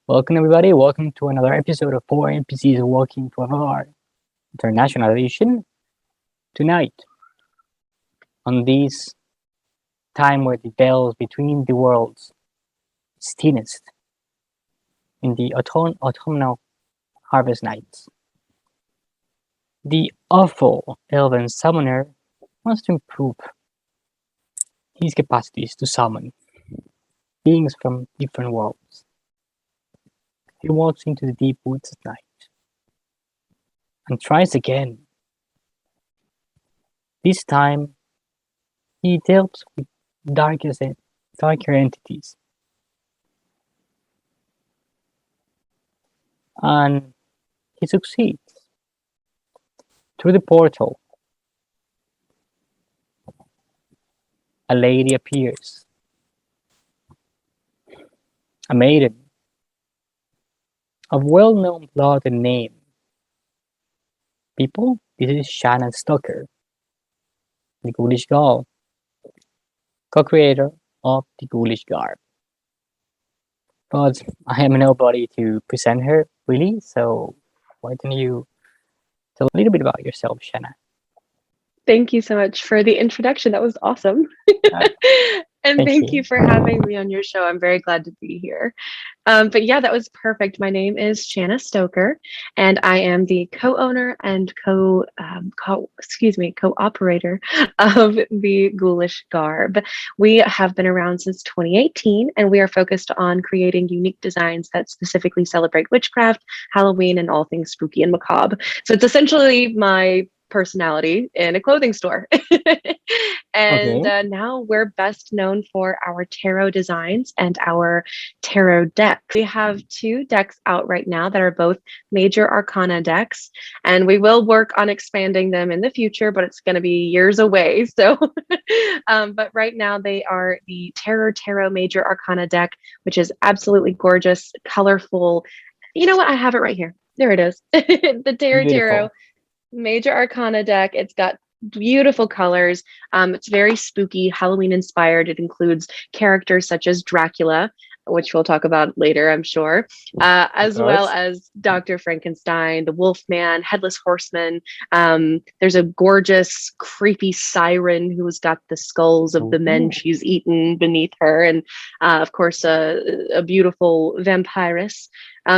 Welcome, everybody. Welcome to another episode of 4 NPCs Walking to our International Edition. Tonight, on this time where the bells between the worlds is thinnest, in the autumnal harvest nights, the awful elven summoner wants to improve his capacities to summon beings from different worlds. He walks into the deep woods at night and tries again. This time, he delves with darker entities, and he succeeds. Through the portal, a lady appears, a maiden of well-known blood and name. People, this is Shanna Stoker, the Ghoulish Garb, co-creator of the Ghoulish Garb. But I am nobody to present her, really, so why don't you tell a little bit about yourself, Shanna? Thank you so much for the introduction. That was awesome. And thank you for having me on your show. I'm very glad to be here. But yeah, that was perfect. My name is Shanna Stoker, and I am the co-owner and co-operator of the Ghoulish Garb. We have been around since 2018, and we are focused on creating unique designs that specifically celebrate witchcraft, Halloween, and all things spooky and macabre. So it's essentially my personality in a clothing store. And now we're best known for our tarot designs and our tarot deck. We have 2 decks out right now that are both major arcana decks, and we will work on expanding them in the future, but it's going to be years away. So, but right now they are the Tarot Major Arcana deck, which is absolutely gorgeous, colorful. You know what? I have it right here. There it is. The Tarot Major Arcana deck. It's got beautiful colors. It's very spooky, Halloween inspired. It includes characters such as Dracula, which we'll talk about later, I'm sure, as well as Dr. Frankenstein, the Wolfman, Headless Horseman. There's a gorgeous, creepy siren who's got the skulls of the men she's eaten beneath her, and of course, a beautiful vampiress.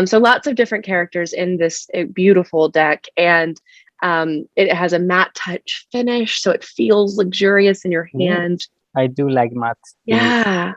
So lots of different characters in this beautiful deck, and it has a matte touch finish, so it feels luxurious in your hand. I do like matte. Yeah,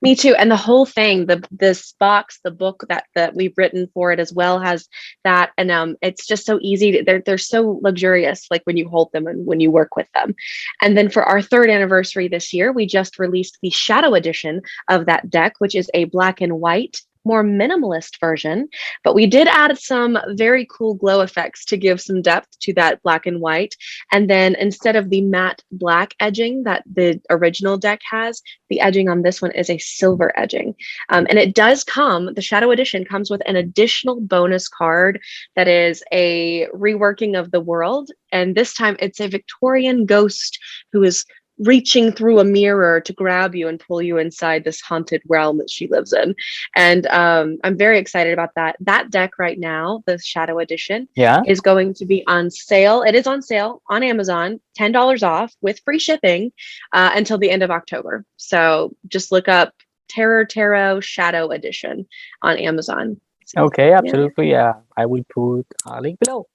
me too. And the whole thing, this box, the book that we've written for it as well has that, and it's just so easy. They're so luxurious, like when you hold them and when you work with them. And then for our 3rd anniversary this year, we just released the Shadow edition of that deck, which is a black and white, more minimalist version, but we did add some very cool glow effects to give some depth to that black and white. And then instead of the matte black edging that the original deck has, the edging on this one is a silver edging. And it does come, the Shadow Edition comes with an additional bonus card that is a reworking of the world. And this time it's a Victorian ghost who is reaching through a mirror to grab you and pull you inside this haunted realm that she lives in. And I'm very excited about that. That deck right now, the Shadow Edition, is going to be on sale. It is on sale on Amazon, $10 off with free shipping until the end of October. So just look up Tarot Shadow Edition on Amazon. So, okay, absolutely. Yeah, I will put a link below.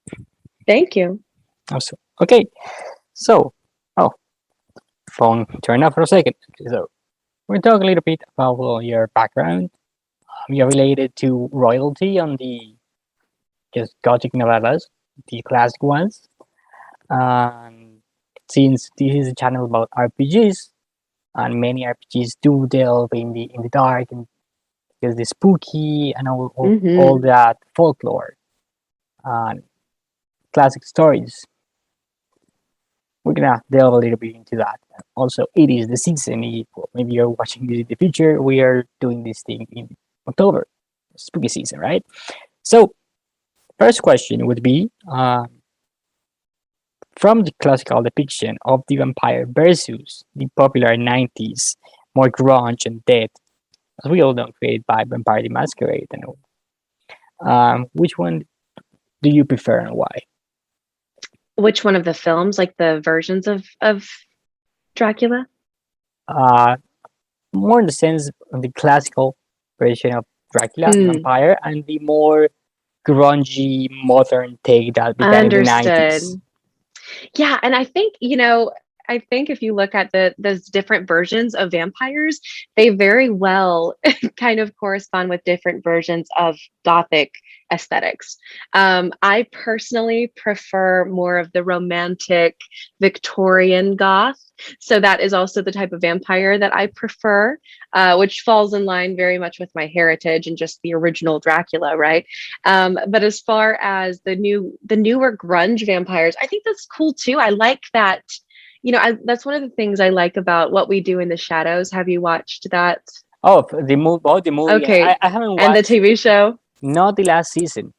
Thank you. Awesome. Okay, so phone turn off for a second. So we're talking a little bit about your background. You're related to royalty on the Gothic novellas, the classic ones. Since this is a channel about RPGs, and many RPGs do delve in the dark and because the spooky and all that folklore and classic stories. We're gonna delve a little bit into that. Also, it is the season. Maybe you're watching this in the future. We are doing this thing in October, spooky season, right? So, first question would be from the classical depiction of the vampire versus the popular 90s, more grunge and death, as we all know, created by Vampire the Masquerade and Which one do you prefer and why? Which one of the films, like the versions of Dracula? Uh, More in the sense of the classical version of Dracula, the Mm, vampire, and the more grungy modern take that began in the 90s. understood. Yeah, and I think, I think if you look at those different versions of vampires, they very well kind of correspond with different versions of gothic aesthetics. I personally prefer more of the romantic Victorian goth. So that is also the type of vampire that I prefer, which falls in line very much with my heritage and just the original Dracula, right? But as far as the newer grunge vampires, I think that's cool too. I like that. That's one of the things I like about What We Do in the Shadows. Have you watched that? Oh, the movie! Oh, the movie! Okay, I haven't and the watched TV show. not the last season.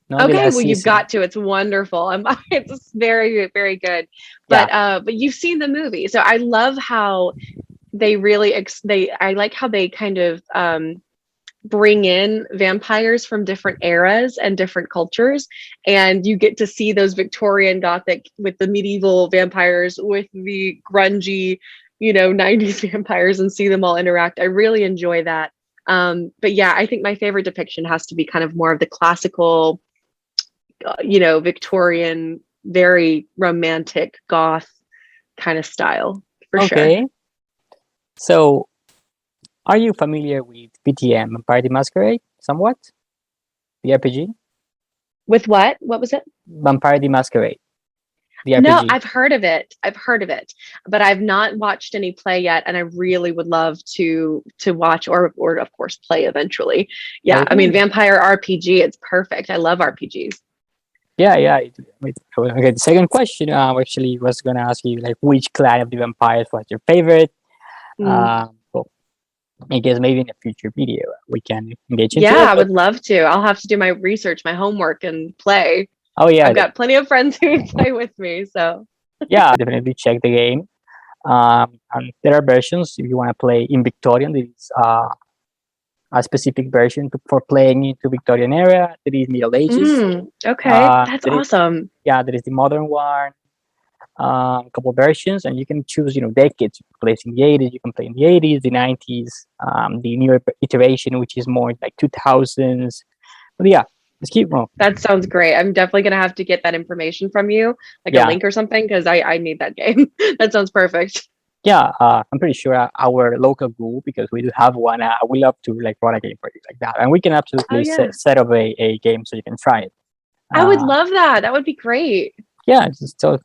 Not the Okay, last well you've season. got to. It's wonderful. It's very very good. Yeah. But you've seen the movie, so I love how they really I like how they kind of bring in vampires from different eras and different cultures, and you get to see those Victorian Gothic with the medieval vampires with the grungy 90s vampires, and see them all interact. I really enjoy that. But yeah, I think my favorite depiction has to be kind of more of the classical, Victorian, very romantic goth kind of style, for sure. Okay. So, are you familiar with PTM, Vampire the Masquerade? Somewhat? The RPG? With what was it? Vampire the Masquerade, the No, RPG. I've heard of it. I've heard of it, but I've not watched any play yet, and I really would love to watch or of course play eventually. Yeah, I mean Okay. vampire RPG, it's perfect. I love RPGs. Yeah, yeah. Okay, the second question actually was going to ask you, like, which clan of the vampires was your favorite? Mm. Well, I guess maybe in a future video we can engage into Yeah, it. I But would love to. I'll have to do my research, my homework, and play. oh, yeah, I've got plenty of friends who would play with me, so. yeah, definitely check the game. And there are versions if you want to play in Victorian. There is a specific version for playing into Victorian era. There is Middle Ages. Okay, that's There is, awesome. yeah, there is the modern one. A couple versions, and you can choose, decades. You can play in the 80s, you can play in the 80s, the 90s, the newer iteration, which is more like 2000s. But yeah, let's keep going. That sounds great. I'm definitely gonna have to get that information from you, like a Yeah, link or something, because I need that game. That sounds perfect. yeah. I'm pretty sure our local group, because we do have one, we love to like run a game for you like that, and we can Oh absolutely yeah. set up a game so you can try it. I would Uh, love that. That would be great. yeah, just tell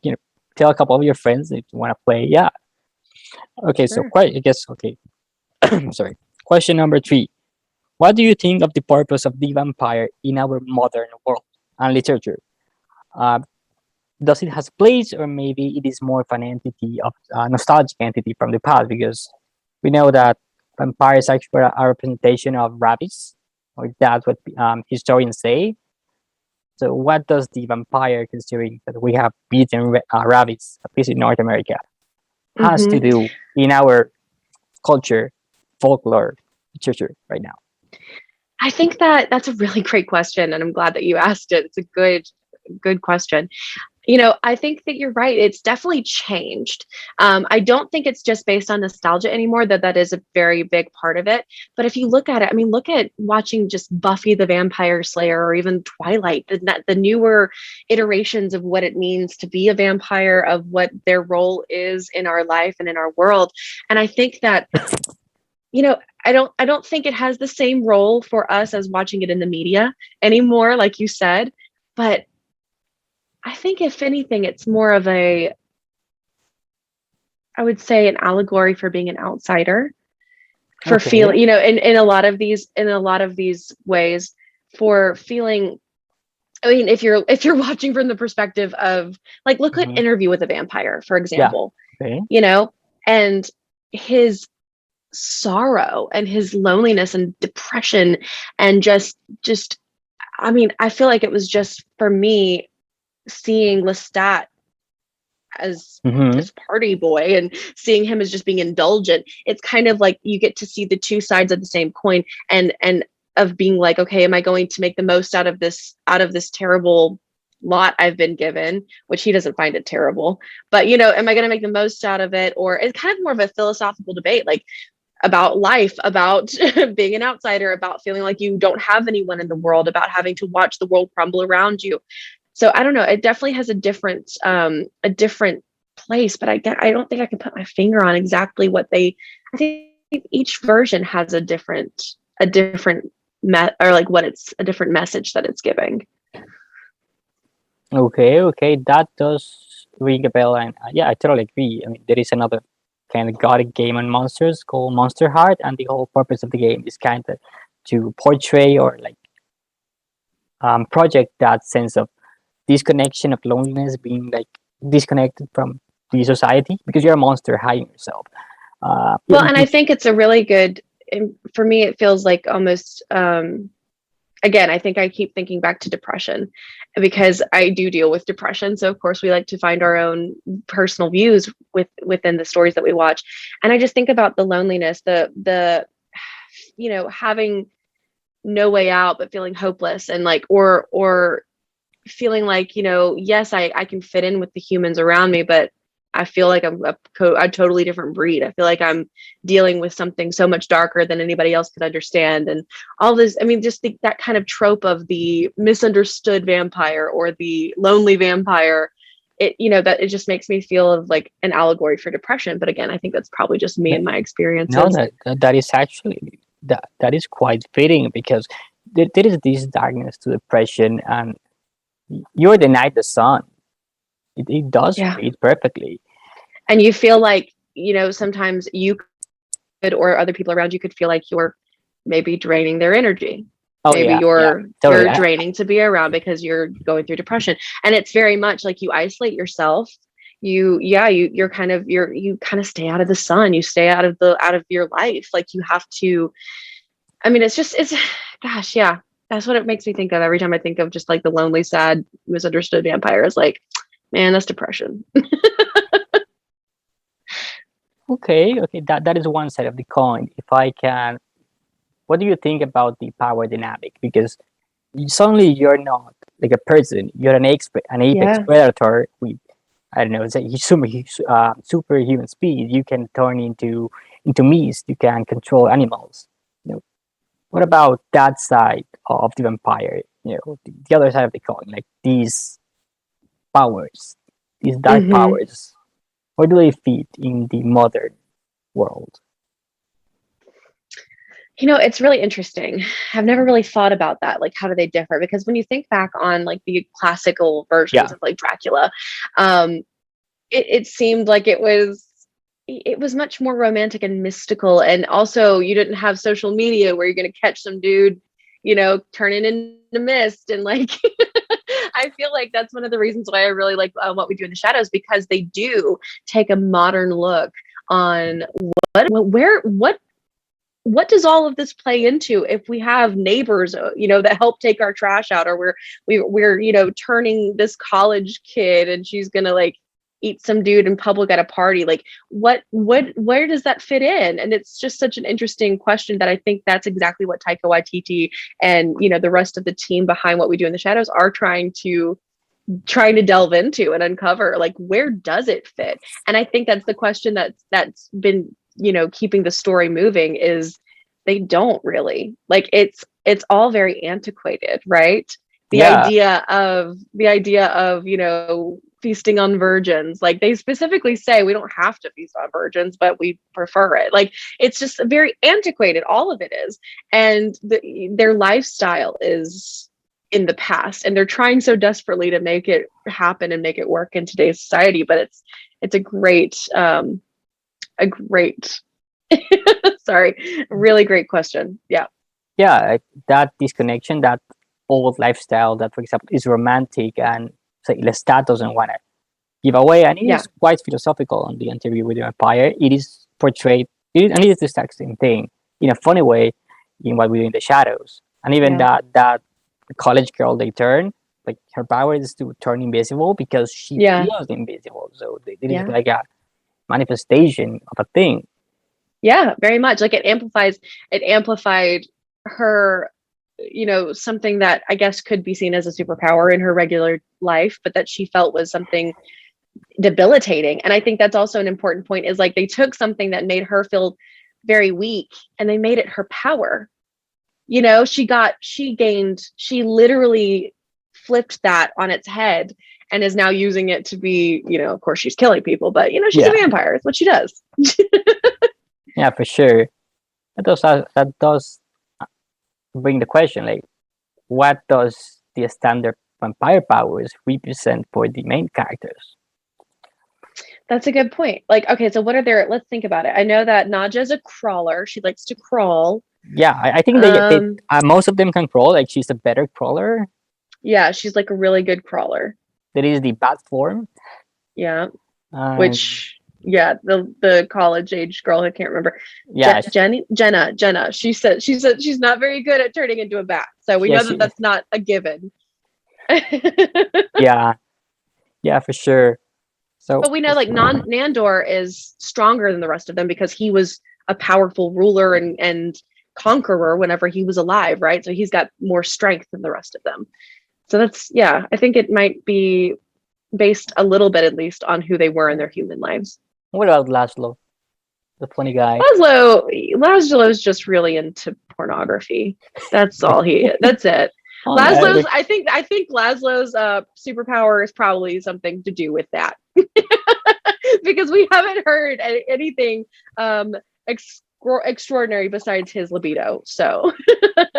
a couple of your friends if you want to play. Yeah. Okay, so Sure. quite I guess okay. Sorry. Question number 3. What do you think of the purpose of the vampire in our modern world and literature? Uh, does it has place, or maybe it is more of an entity of nostalgic entity from the past? Because we know that vampires actually are a representation of rabbits, or that's what historians say. So, what does the vampire, considering that we have beaten rabbits, at least in North America, has to hmm do in our culture, folklore, literature right now? I think that's a really great question, and I'm glad that you asked it. It's a good question. I think that you're right. It's definitely changed. I don't think it's just based on nostalgia anymore, that is a very big part of it. But if you look at it, I mean, look at watching just Buffy the Vampire Slayer or even Twilight, the newer iterations of what it means to be a vampire, of what their role is in our life and in our world. And I think that, I don't think it has the same role for us as watching it in the media anymore, like you said. But I think if anything, it's more of I would say an allegory for being an outsider, for Okay. feeling, in a lot of these ways, for feeling. I mean, if you're watching from the perspective of, like, look at Mhm. Interview with a Vampire, for Yeah. example, Okay. and his sorrow and his loneliness and depression, and just I mean, I feel like it was just for me seeing Lestat as Mm-hmm. this party boy and seeing him as just being indulgent. It's kind of like you get to see the two sides of the same coin, and being like, okay, am I going to make the most out of this terrible lot I've been given, which he doesn't find it terrible, but am I going to make the most out of it? Or it's kind of more of a philosophical debate, like about life, about being an outsider, about feeling like you don't have anyone in the world, about having to watch the world crumble around you. So I don't know. It definitely has a different place, but I don't think I can put my finger on exactly what I think each version has a different or like what it's a different message that it's giving. Okay, that does ring a bell, and yeah, I totally agree. I mean, there is another kind of gothic game on monsters called Monster Heart, and the whole purpose of the game is kind of to portray or like project that sense of disconnection, of loneliness, being like disconnected from the society because you're a monster hiding yourself. Well, and I think it's a really good, for me, it feels like almost, again, I think I keep thinking back to depression because I do deal with depression. So of course we like to find our own personal views within the stories that we watch. And I just think about the loneliness, the having no way out, but feeling hopeless, and like, or feeling like, yes, I can fit in with the humans around me, but I feel like I'm a totally different breed. I feel like I'm dealing with something so much darker than anybody else could understand. And all this, I mean, just think that kind of trope of the misunderstood vampire or the lonely vampire, that it just makes me feel of like an allegory for depression. But again, I think that's probably just me and my experiences. No, that is actually, that is quite fitting because there is this darkness to depression, and you're the night, the sun. It does fit perfectly. And you feel like, sometimes you could, or other people around you could feel like you're maybe draining their energy. Maybe you're draining to be around because you're going through depression. And it's very much like you isolate yourself. You kind of stay out of the sun. You stay out of your life. Like you have to, I mean, gosh, yeah. That's what it makes me think of every time I think of just like the lonely, sad, misunderstood vampire. Is like, man, that's depression. Okay, that is one side of the coin. If I can, what do you think about the power dynamic? Because suddenly you're not like a person, you're an apex predator with, I don't know, say superhuman speed. You can turn into mist. You can control animals. What about that side of the vampire? The other side of the coin, like these powers, these dark powers. Where do they fit in the modern world? It's really interesting. I've never really thought about that. Like, how do they differ? Because when you think back on like the classical versions of like Dracula, it seemed like it was much more romantic and mystical. And also you didn't have social media where you're going to catch some dude, turning into mist. And like, I feel like that's one of the reasons why I really like What We Do in the Shadows, because they do take a modern look on what does all of this play into if we have neighbors, that help take our trash out, or we're turning this college kid and she's going to like eat some dude in public at a party. Like where does that fit in? And it's just such an interesting question that I think that's exactly what Taika Waititi and, the rest of the team behind What We Do in the Shadows are trying to delve into and uncover, like, where does it fit? And I think that's the question that's been, keeping the story moving, is they don't really, like, it's all very antiquated, right? The idea of, feasting on virgins, like they specifically say we don't have to feast on virgins, but we prefer it. Like, it's just very antiquated, all of it is. And their lifestyle is in the past, and they're trying so desperately to make it happen and make it work in today's society. But it's a great sorry, really great question. That disconnection, that old lifestyle that, for example, is romantic and say Lestat doesn't want to give away, and it is quite philosophical on the interview with the vampire. It is portrayed, and it is the exact same thing in a funny way in What We Do in the Shadows. And even that college girl they turn, like, her power is to turn invisible because she feels invisible. So it is like a manifestation of a thing. Yeah, very much. Like, it amplified her something that I guess could be seen as a superpower in her regular life, but that she felt was something debilitating. And I think that's also an important point, is like they took something that made her feel very weak and they made it her power. She literally flipped that on its head and is now using it to be, of course she's killing people, but she's a vampire. It's what she does. Yeah, for sure. That does bring the question, like, what does the standard vampire powers represent for the main characters? That's a good point. Like, okay, so let's think about it. I know that Nadja's a crawler. She likes to crawl. Yeah, I think most of them can crawl. Like, she's a better crawler. Yeah, she's like a really good crawler. That is the bat form. Yeah. The college age girl, I can't remember. Yeah, Jenna. She said she's not very good at turning into a bat. So we know that's not a given. Yeah, for sure. So, but we know like Nandor is stronger than the rest of them because he was a powerful ruler and conqueror whenever he was alive, right? So he's got more strength than the rest of them. So I think it might be based a little bit, at least, on who they were in their human lives. What about Laszlo, the funny guy? Laszlo's just really into pornography. That's all that's it. Laszlo's, I think Laszlo's superpower is probably something to do with that. Because we haven't heard anything extraordinary besides his libido. So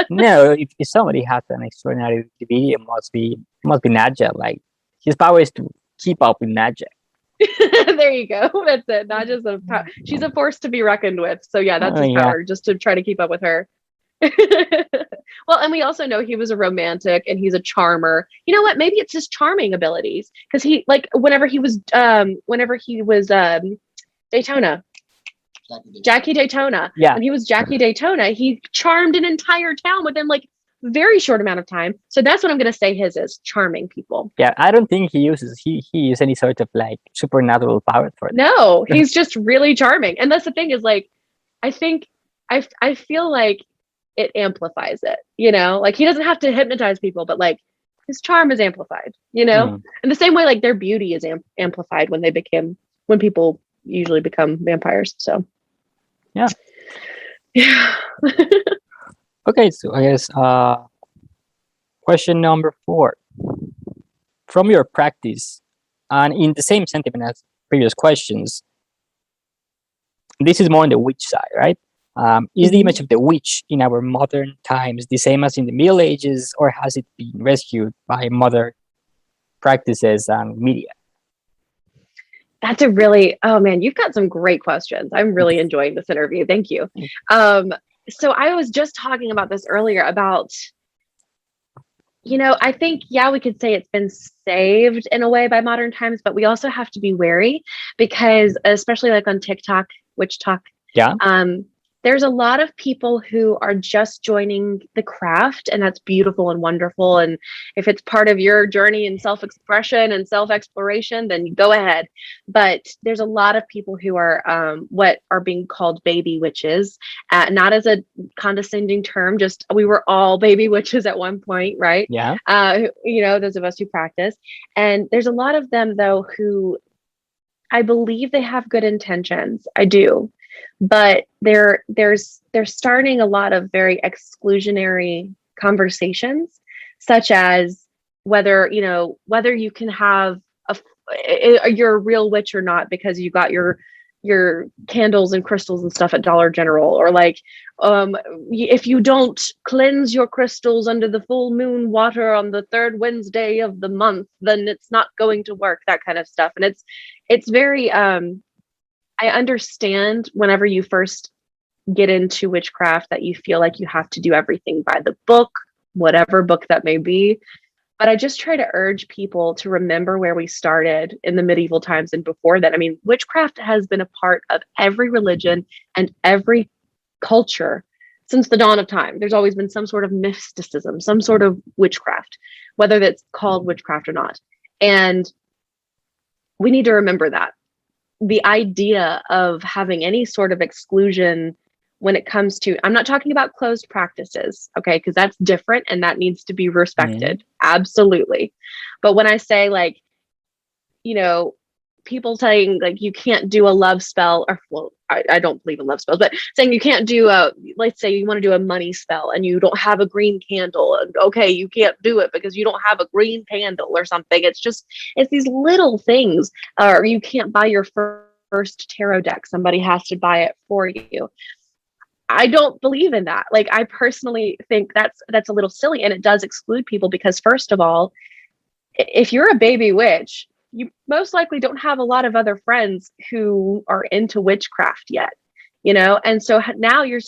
no, if somebody has an extraordinary libido, it must be Nadja. Like, his power is to keep up with Nadja. There you go. That's it. Nadja's she's a force to be reckoned with. So yeah, that's his power, just to try to keep up with her. Well, and we also know he was a romantic and he's a charmer. You know what? Maybe it's his charming abilities, because he, like, whenever he was Daytona. Jackie Daytona. Yeah. When he was Jackie Daytona, he charmed an entire town within like very short amount of time. So that's what I'm going to say his is, charming people. Yeah, I don't think he uses any sort of like supernatural power for it. No, he's just really charming. And that's the thing, is like, I think I feel like it amplifies it, like he doesn't have to hypnotize people, but like his charm is amplified, in the same way like their beauty is amplified when people usually become vampires. So yeah. Okay, so I guess question number 4. From your practice, and in the same sentiment as previous questions, this is more on the witch side, right? Is the image of the witch in our modern times the same as in the Middle Ages, or has it been rescued by modern practices and media? That's a really, oh man, you've got some great questions. I'm really enjoying this interview. Thank you. So I was just talking about this earlier about, I think, we could say it's been saved in a way by modern times, but we also have to be wary, because especially like on TikTok, witch talk, there's a lot of people who are just joining the craft, and that's beautiful and wonderful. And if it's part of your journey in self-expression and self-exploration, then go ahead. But there's a lot of people who are what are being called baby witches, not as a condescending term, just we were all baby witches at one point, right? Yeah. Those of us who practice. And there's a lot of them, though, who I believe they have good intentions. I do. But they're starting a lot of very exclusionary conversations, such as whether you can have you're a real witch or not because you got your candles and crystals and stuff at Dollar General, or like if you don't cleanse your crystals under the full moon water on the 3rd Wednesday of the month, then it's not going to work, that kind of stuff. And it's very I understand whenever you first get into witchcraft that you feel like you have to do everything by the book, whatever book that may be. But I just try to urge people to remember where we started in the medieval times and before that. I mean, witchcraft has been a part of every religion and every culture since the dawn of time. There's always been some sort of mysticism, some sort of witchcraft, whether that's called witchcraft or not. And we need to remember that. The idea of having any sort of exclusion when it comes to, I'm not talking about closed practices, okay, because that's different and that needs to be respected. Absolutely. But when I say, like, you know, people saying like you can't do a love spell, or well, I don't believe in love spells, but saying you can't do a, let's say you want to do a money spell and you don't have a green candle, and okay, you can't do it because you don't have a green candle or something. It's these little things. Or you can't buy your first tarot deck, somebody has to buy it for you. I don't believe in that. Like, I personally think that's a little silly, and it does exclude people because, first of all, if you're a baby witch, you most likely don't have a lot of other friends who are into witchcraft yet, And so now you're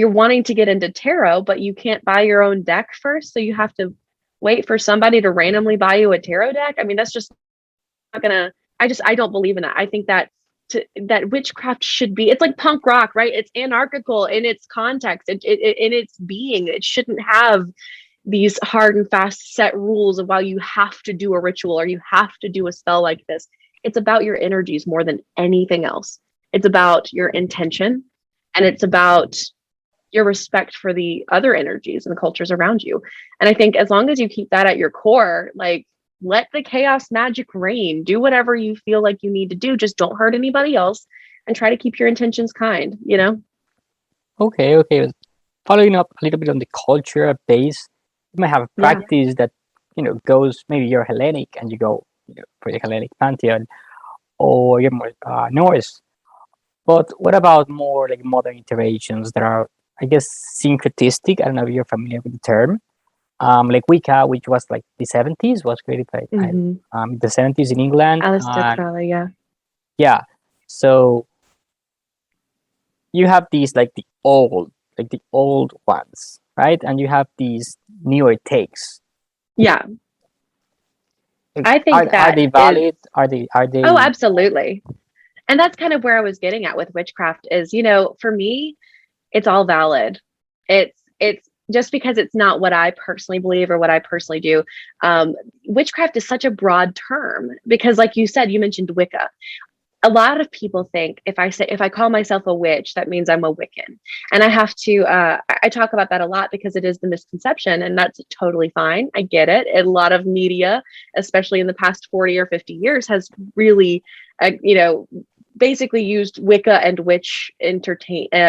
wanting to get into tarot, but you can't buy your own deck first. So you have to wait for somebody to randomly buy you a tarot deck. I mean, that's just not gonna, I don't believe in that. I think that witchcraft should be, it's like punk rock, right? It's anarchical in its context, in its being. It shouldn't have these hard and fast set rules of, well, you have to do a ritual or you have to do a spell like this. It's about your energies more than anything else. It's about your intention, and it's about your respect for the other energies and the cultures around you. And I think as long as you keep that at your core, like, let the chaos magic reign, do whatever you feel like you need to do. Just don't hurt anybody else and try to keep your intentions kind, Okay. Following up a little bit on the culture base, you might have a practice that, goes, maybe you're Hellenic and you go, for the Hellenic pantheon, or you're more Norse. But what about more like modern iterations that are, I guess, syncretistic? I don't know if you're familiar with the term. Like Wicca, which was like the 70s, was created by the 70s in England. Aleister Crowley, yeah. Yeah. So you have these like the old ones, right? And you have these newer takes. Yeah. I think are they valid? Are they? Oh, absolutely. And that's kind of where I was getting at with witchcraft is, for me, it's all valid. It's just because it's not what I personally believe or what I personally do. Witchcraft is such a broad term because, like you said, you mentioned Wicca. A lot of people think if I call myself a witch, that means I'm a Wiccan. And I have to, I talk about that a lot because it is the misconception, and that's totally fine. I get it. A lot of media, especially in the past 40 or 50 years, has really, basically used Wicca and witch interchangeably,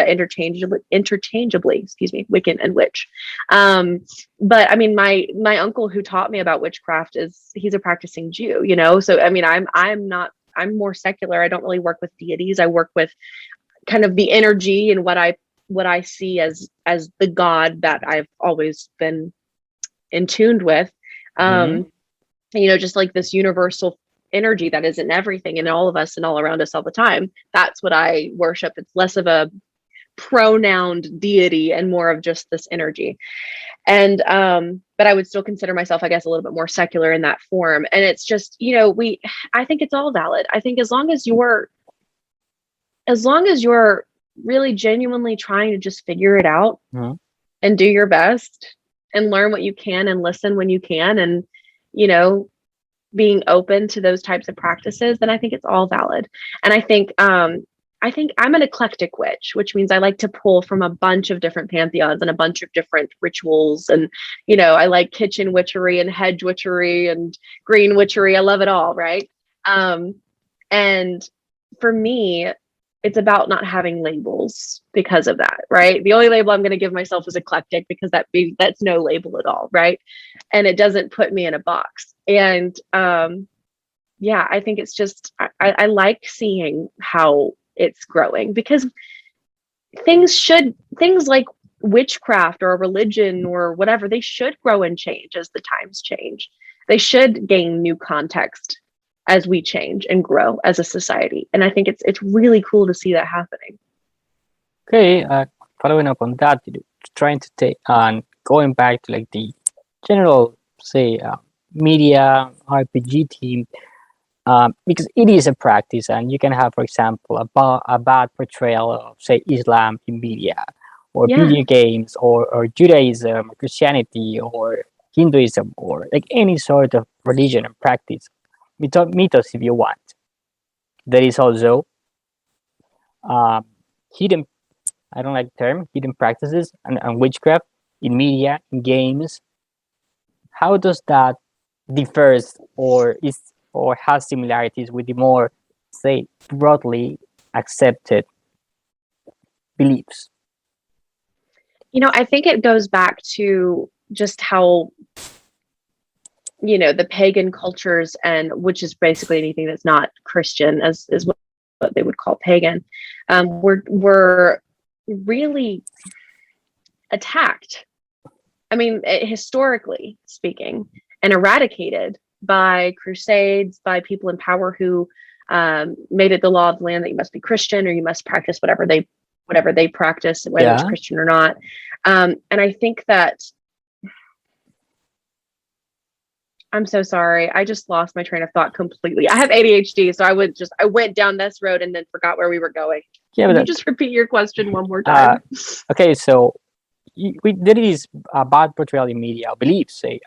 Wiccan and witch. But I mean, my uncle who taught me about witchcraft he's a practicing Jew, so I mean, I'm more secular. I don't really work with deities. I work with kind of the energy and what I see as the God that I've always been in tuned with. Just like this universal energy that is in everything and all of us and all around us all the time. That's what I worship. It's less of a pronounced deity and more of just this energy. And but I would still consider myself, I guess, a little bit more secular in that form. And it's just, I think it's all valid. I think as long as you're really genuinely trying to just figure it out and do your best and learn what you can and listen when you can, and being open to those types of practices, then I think it's all valid. And I think I'm an eclectic witch, which means I like to pull from a bunch of different pantheons and a bunch of different rituals. And, I like kitchen witchery and hedge witchery and green witchery. I love it all. Right. And for me, it's about not having labels because of that. Right. The only label I'm going to give myself is eclectic because that's no label at all. Right. And it doesn't put me in a box. And, I think it's just, I like seeing how it's growing, because things like witchcraft or a religion or whatever, they should grow and change as the times change. They should gain new context as we change and grow as a society. And I think it's really cool to see that happening. Okay, following up on that, trying to take on going back to like the general, say, media RPG team, because it is a practice, and you can have, for example, a bad portrayal of, say, Islam in media, or video games, or Judaism, or Christianity, or Hinduism, or like any sort of religion and practice, mythos if you want. There is also hidden, I don't like the term, hidden practices and witchcraft in media, in games. How does that differs or has similarities with the more, say, broadly accepted beliefs? I think it goes back to just how, the pagan cultures, and which is basically anything that's not Christian, as is what they would call pagan, were really attacked. I mean, historically speaking, and eradicated by crusades, by people in power who made it the law of the land that you must be Christian, or you must practice whatever they practice, whether it's Christian or not. And I think that, I'm so sorry, I just lost my train of thought completely. I have ADHD, so I went down this road and then forgot where we were going. Yeah, Can you just repeat your question one more time? Okay, so there is a bad portrayal in media of beliefs, say,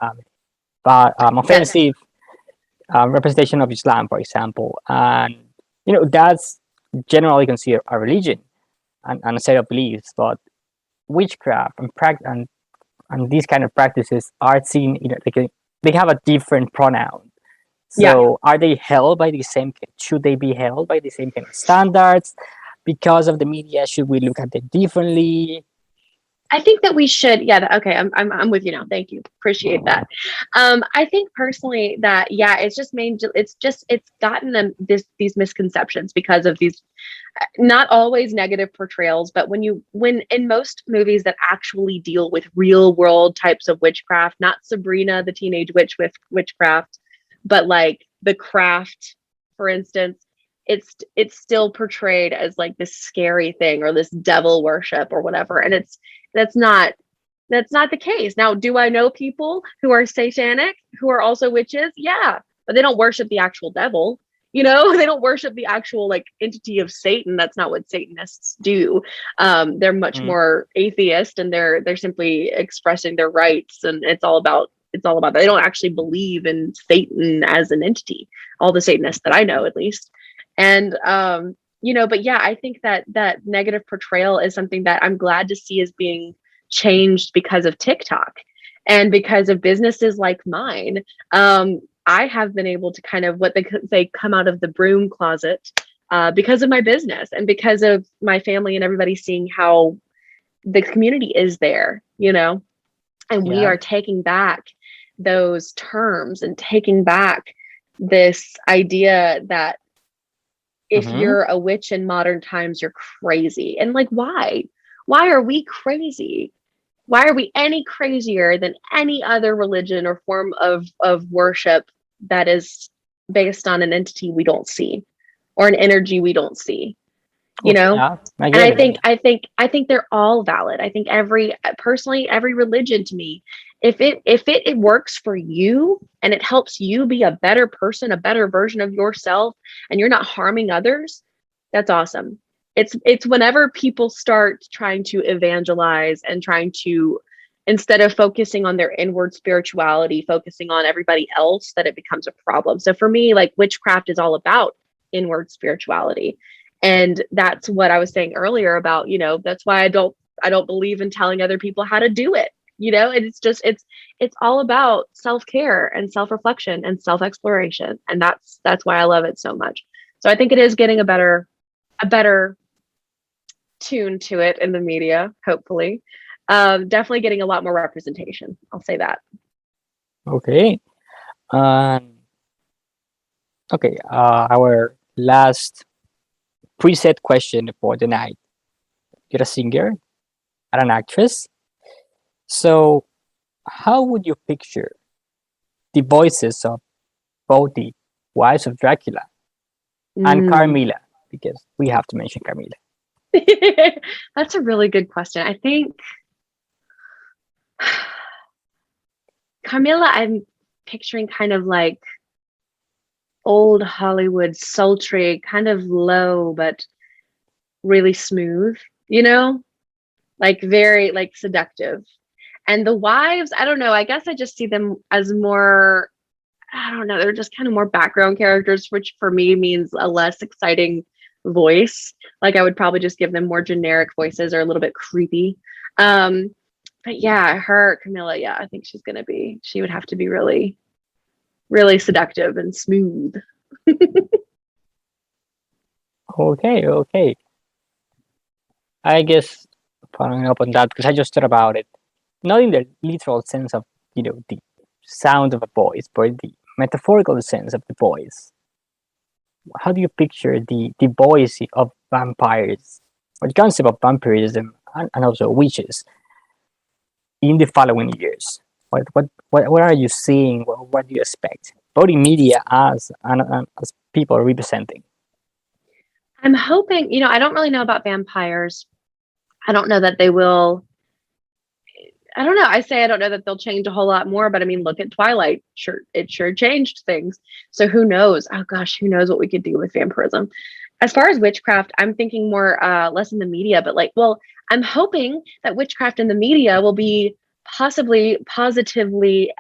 but offensive representation of Islam, for example, and that's generally considered a religion and a set of beliefs. But witchcraft and these kind of practices are seen, they have a different pronoun. So are they held by the same? Should they be held by the same kind of standards? Because of the media, should we look at it differently? I think that we should. Yeah. Okay. I'm with you now. Thank you. Appreciate that. I think personally that, it's gotten them these misconceptions because of these, not always negative portrayals, but when in most movies that actually deal with real world types of witchcraft, not Sabrina, the teenage witch with witchcraft, but like The Craft, for instance, it's still portrayed as like this scary thing or this devil worship or whatever. And that's not the case. Now, do I know people who are satanic, who are also witches? Yeah, but they don't worship the actual devil. They don't worship the actual like entity of Satan. That's not what Satanists do. They're much more atheist, and they're simply expressing their rights, and it's all about that. They don't actually believe in Satan as an entity. All the Satanists that I know, at least. And but yeah, I think that negative portrayal is something that I'm glad to see is being changed because of TikTok and because of businesses like mine. I have been able to kind of, what they say, come out of the broom closet because of my business and because of my family and everybody seeing how the community is there, and we are taking back those terms and taking back this idea that if you're a witch in modern times, you're crazy. And like, why are we crazy? Why are we any crazier than any other religion or form of worship that is based on an entity we don't see or an energy we don't see? And I think they're all valid. I think every religion, to me, if it works for you and it helps you be a better person, a better version of yourself, and you're not harming others, that's awesome. It's whenever people start trying to evangelize and trying to, instead of focusing on their inward spirituality, focusing on everybody else, that it becomes a problem. So for me, like, witchcraft is all about inward spirituality. And that's what I was saying earlier about, that's why I don't believe in telling other people how to do it. And it's all about self-care and self-reflection and self-exploration. And that's why I love it so much. So I think it is getting a better tune to it in the media, hopefully. Definitely getting a lot more representation. I'll say that. Okay. Okay. Our last preset question for the night. You're a singer and an actress. So how would you picture the voices of both the wives of Dracula and Carmilla? Because we have to mention Carmilla. That's a really good question. I think Carmilla, I'm picturing kind of like old Hollywood, sultry, kind of low, but really smooth, like very like seductive. And the wives, I don't know, I guess I just see them as more, I don't know, they're just kind of more background characters, which for me means a less exciting voice. Like I would probably just give them more generic voices or a little bit creepy. But yeah, Camilla, yeah, I think she would have to be really, really seductive and smooth. Okay. I guess following up on that, because I just thought about it, not in the literal sense of, the sound of a voice, but the metaphorical sense of the voice. How do you picture the voice of vampires, or the concept of vampirism and also witches in the following years? What are you seeing? What do you expect? Both in media and as people representing. I'm hoping, I don't really know about vampires. I don't know that they will. I don't know. I don't know that they'll change a whole lot more, but I mean, look at Twilight. It sure changed things. So who knows? Oh gosh, who knows what we could do with vampirism? As far as witchcraft, I'm thinking more less in the media, but I'm hoping that witchcraft in the media will be possibly positively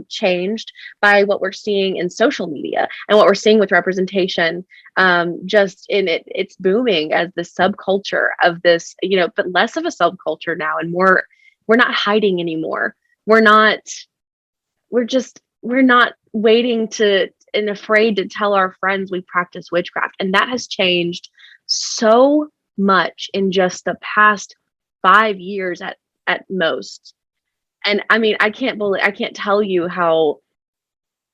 changed by what we're seeing in social media and what we're seeing with representation. Just in it's booming as the subculture of this, but less of a subculture now and more. We're not hiding anymore. We're not waiting and afraid to tell our friends we practice witchcraft. And that has changed so much in just the past 5 years at most. And I mean, I can't tell you how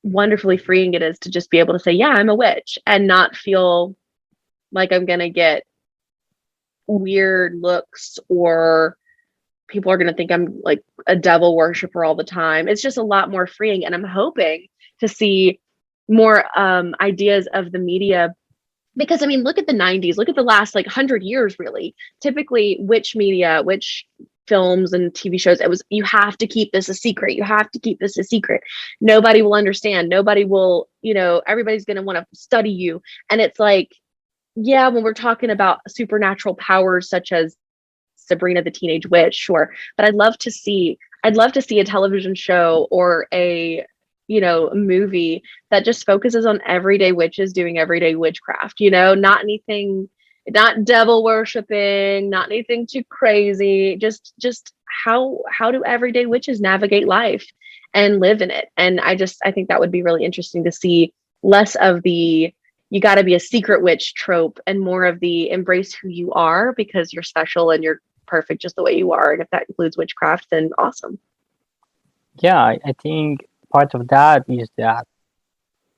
wonderfully freeing it is to just be able to say, yeah, I'm a witch, and not feel like I'm going to get weird looks or people are going to think I'm like a devil worshiper all the time. It's just a lot more freeing. And I'm hoping to see more ideas of the media, because I mean, look at the 90s, look at the last 100 years, really. Typically witch media, witch films and TV shows, you have to keep this a secret. You have to keep this a secret. Nobody will understand. Nobody will, everybody's going to want to study you. And it's like, yeah, when we're talking about supernatural powers such as Sabrina the Teenage Witch, sure. But I'd love to see a television show or a movie that just focuses on everyday witches doing everyday witchcraft, not anything, not devil worshiping, not anything too crazy, just how do everyday witches navigate life and live in it. And I think that would be really interesting to see less of the you got to be a secret witch trope and more of the embrace who you are because you're special and you're perfect just the way you are. And if that includes witchcraft, then awesome. Yeah, I think part of that is that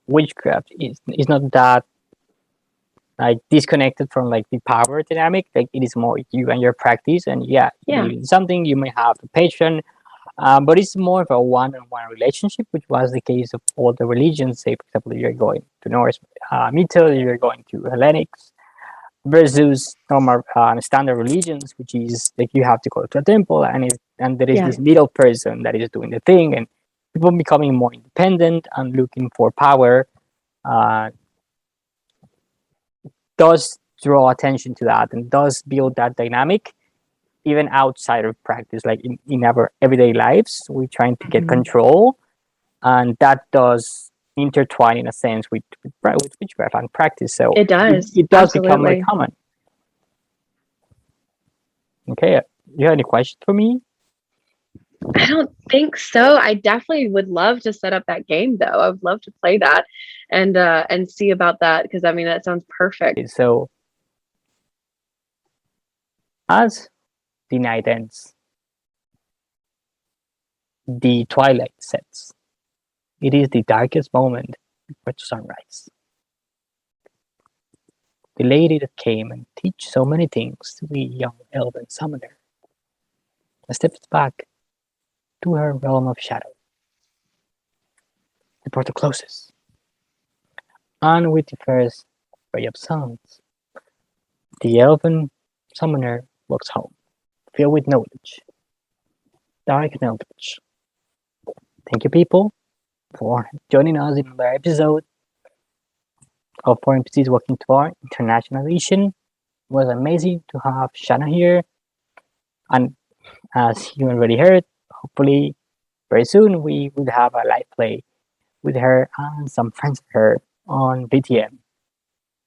witchcraft is not that disconnected from the power dynamic. It is more you and your practice, and something you may have a patron, but it's more of a one-on-one relationship, which was the case of all the religions. Say, for example, if you're going to Norse mythos, if you're going to Hellenics, versus normal standard religions, which is you have to go to a temple and there is this middle person that is doing the thing, and people becoming more independent and looking for power does draw attention to that and does build that dynamic even outside of practice. In our everyday lives, we're trying to get control, and that does intertwine in a sense with witchcraft and practice. So it does become more common. Okay, you have any questions for me? I don't think so. I definitely would love to set up that game though. I would love to play that and see about that, because I mean that sounds perfect. So as the night ends, the twilight sets. It is the darkest moment before sunrise. The lady that came and teach so many things to the young elven summoner steps back to her realm of shadow. The portal closes, and with the first ray of suns, the elven summoner walks home, filled with knowledge, dark and eldritch. Thank you, people, for joining us in another episode of 4 NPCs Walking Toward International Edition. It was amazing to have Shanna here, and as you already heard, hopefully very soon we would have a live play with her and some friends of her on VTM.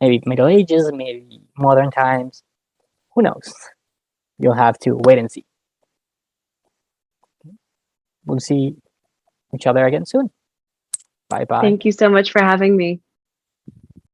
Maybe Middle Ages, maybe modern times. Who knows? You'll have to wait and see. We'll see each other again soon. Bye bye. Thank you so much for having me.